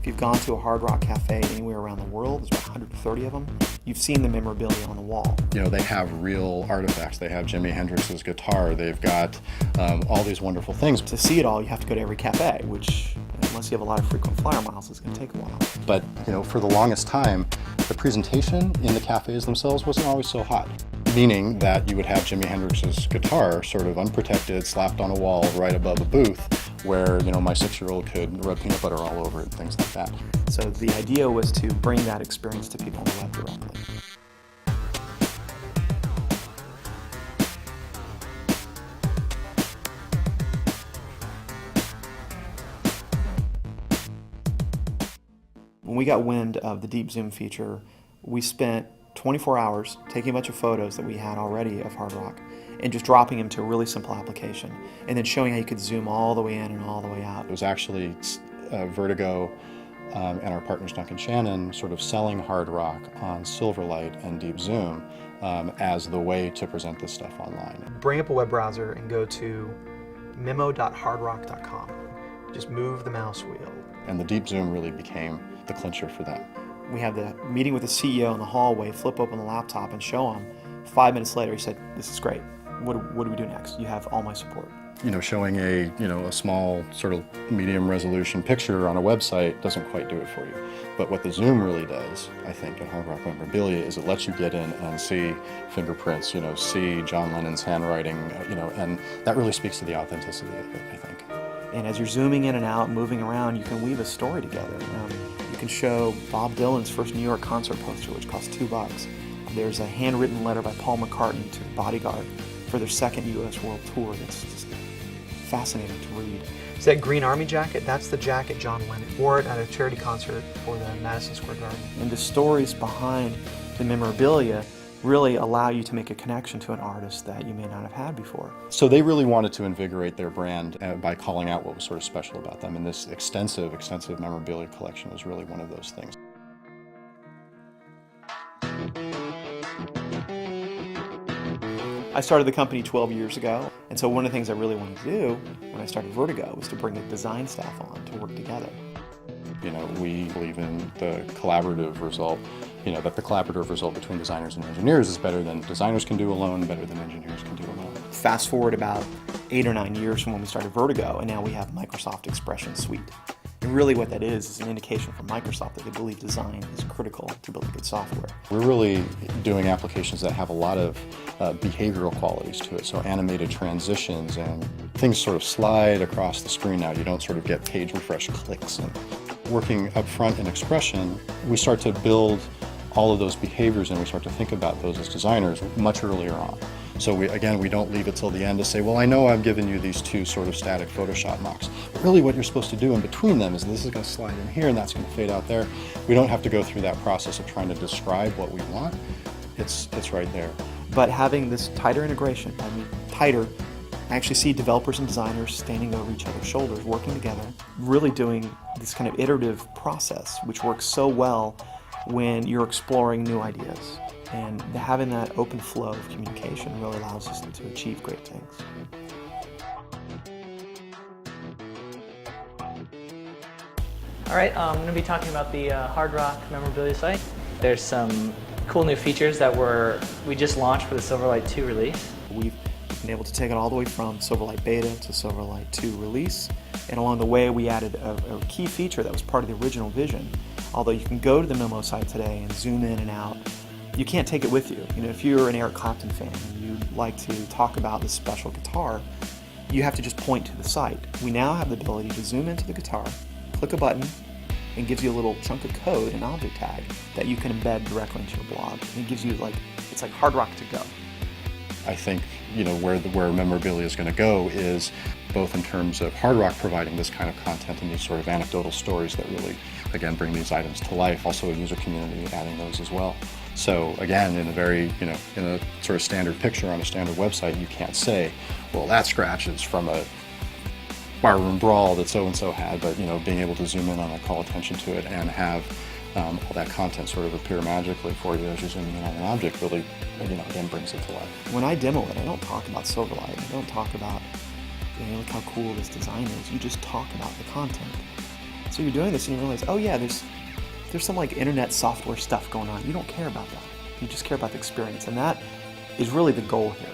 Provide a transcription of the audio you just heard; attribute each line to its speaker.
Speaker 1: you've gone to a Hard Rock cafe anywhere around the world, there's about 130 of them, you've seen the memorabilia on the wall.
Speaker 2: You know, they have real artifacts. They have Jimi Hendrix's guitar. They've got all these wonderful things.
Speaker 1: To see it all, you have to go to every cafe, which, unless you have a lot of frequent flyer miles, is going to take a while.
Speaker 2: But, you know, for the longest time, the presentation in the cafes themselves wasn't always so hot. Meaning that you would have Jimi Hendrix's guitar sort of unprotected, slapped on a wall right above a booth where, you know, my 6-year-old could rub peanut butter all over it and things like that.
Speaker 1: So the idea was to bring that experience to people on the web directly. When we got wind of the deep zoom feature, we spent 24 hours taking a bunch of photos that we had already of Hard Rock and just dropping them to a really simple application and then showing how you could zoom all the way in and all the way out.
Speaker 2: It was actually Vertigo and our partners Duncan Shannon sort of selling Hard Rock on Silverlight and Deep Zoom as the way to present this stuff online.
Speaker 1: Bring up a web browser and go to memo.hardrock.com. Just move the mouse wheel.
Speaker 2: And the Deep Zoom really became the clincher for them.
Speaker 1: We had the meeting with the CEO in the hallway, flip open the laptop and show him. 5 minutes later, he said, "This is great. What do we do next? You have all my support."
Speaker 2: You know, showing a small sort of medium resolution picture on a website doesn't quite do it for you. But what the Zoom really does, I think, in Hard Rock memorabilia is it lets you get in and see fingerprints, you know, see John Lennon's handwriting, you know, and that really speaks to the authenticity of it, I think.
Speaker 1: And as you're zooming in and out, moving around, you can weave a story together. You can show Bob Dylan's first New York concert poster, which cost $2. There's a handwritten letter by Paul McCartney to Bodyguard for their second U.S. World Tour that's just fascinating to read. Is that green army jacket? That's the jacket John Lennon wore at a charity concert for the Madison Square Garden. And the stories behind the memorabilia really allow you to make a connection to an artist that you may not have had before.
Speaker 2: So they really wanted to invigorate their brand by calling out what was sort of special about them, and this extensive memorabilia collection was really one of those things.
Speaker 1: I started the company 12 years ago, and so one of the things I really wanted to do when I started Vertigo was to bring the design staff on to work together.
Speaker 2: You know, we believe in the collaborative result, you know, that the collaborative result between designers and engineers is better than designers can do alone, better than engineers can do alone.
Speaker 1: Fast forward about 8 or 9 years from when we started Vertigo, and now we have Microsoft Expression Suite. And really what that is an indication from Microsoft that they believe design is critical to building good software.
Speaker 2: We're really doing applications that have a lot of behavioral qualities to it, so animated transitions and things sort of slide across the screen now. You don't sort of get page refresh clicks. And working up front in Expression, we start to build all of those behaviors and we start to think about those as designers much earlier on. So we don't leave it till the end to say, well, I know I've given you these two sort of static Photoshop mocks. But really what you're supposed to do in between them is this is going to slide in here and that's going to fade out there. We don't have to go through that process of trying to describe what we want. It's right there.
Speaker 1: But having this tighter integration, I actually see developers and designers standing over each other's shoulders, working together, really doing this kind of iterative process, which works so well when you're exploring new ideas. And having that open flow of communication really allows us to achieve great things.
Speaker 3: All right, I'm going to be talking about the Hard Rock memorabilia site. There's some cool new features that we just launched for the Silverlight 2 release.
Speaker 1: We've been able to take it all the way from Silverlight Beta to Silverlight 2 release. And along the way, we added a key feature that was part of the original vision. Although you can go to the Memo site today and zoom in and out, you can't take it with you. You know, if you're an Eric Clapton fan and you'd like to talk about this special guitar, you have to just point to the site. We now have the ability to zoom into the guitar, click a button, and gives you a little chunk of code, an object tag, that you can embed directly into your blog. And it gives you it's like Hard Rock to go.
Speaker 2: I think, you know, where memorabilia is going to go is both in terms of Hard Rock providing this kind of content and these sort of anecdotal stories that really, again, bring these items to life. Also a user community adding those as well. So again, in a sort of standard picture on a standard website, you can't say, well, that scratch is from a barroom brawl that so-and-so had, but, you know, being able to zoom in on it, call attention to it, and have all that content sort of appear magically for you as you're zooming in on an object really, you know, again, brings it to life.
Speaker 1: When I demo it, I don't talk about Silverlight. I don't talk about, look how cool this design is. You just talk about the content. So you're doing this and you realize, oh yeah, there's some like internet software stuff going on. You don't care about that. You just care about the experience, and that is really the goal here.